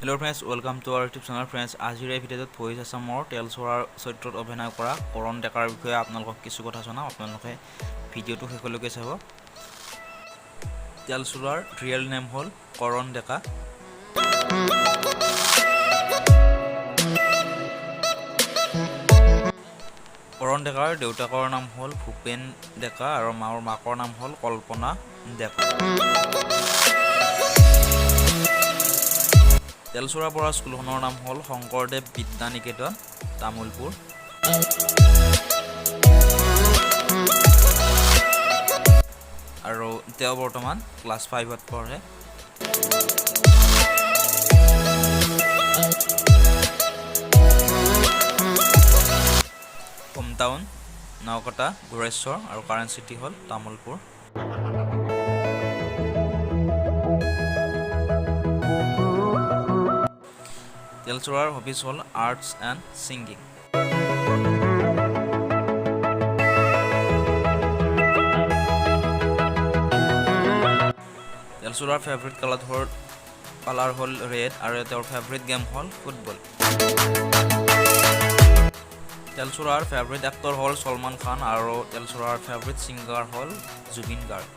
Hello friends, welcome to our YouTube channel friends. আজিৰ এই ভিডিঅ'টোত ভইচ আছামৰ তেলচোৱাৰ চৰিত্ৰত অভিনয় কৰা কৰণ ডেকাৰ বিষয়ে আপোনালোকক কিছু কথা জনাম। আপোনালোকে ভিডিঅ'টো শেষলৈকে চাব। তেলচোৱাৰ ৰিয়েল নেম হ'ল কৰণ ডেকা। কৰণ ডেকাৰ দেউতাকৰ নাম হ'ল ভূপেন ডেকা আৰু মাকৰ নাম হ'ল কল্পনা ডেকা। তেলচোৰা পৰা স্কুলখনৰ নাম হ'ল শংকৰদেৱ বিদ্যা নিকেতন তামুলপুৰ। আৰু তেওঁ বৰ্তমান ক্লাছ 5ত পঢ়ে। হোমটাউন নাওকটা গোৰেশ্বৰ আৰু কাৰেণ্ট চিটি হ'ল তামুলপুৰ। তেলচোৰাৰ হবিজ হ'ল আৰ্টছ এণ্ড ছিংগিং। তেলচোৰাৰ ফেভৰেট কালাৰ হ'ল ৰেড আৰু তেওঁৰ ফেভৰেট গেম হ'ল ফুটবল। তেলচোৰাৰ ফেভৰেট এক্টৰ হ'ল ছলমান খান আৰু তেলচোৰাৰ ফেভৰেট ছিংগাৰ হ'ল জুবিন গাৰ্গ।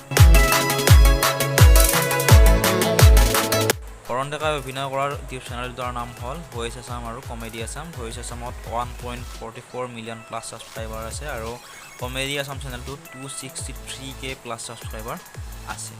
কৰণ ডেকাই অভিনয় কৰাৰ ইউটিউব চেনেল দুটাৰ নাম হ'ল ভইচ আছাম আৰু কমেডি আছাম। ভইচ আছামত 1.44 মিলিয়ন প্লাছ ছাবস্ক্ৰাইবাৰ আছে আৰু কমেডি আছাম চেনেলটোত 263K প্লাছ ছাবস্ক্ৰাইবাৰ আছে।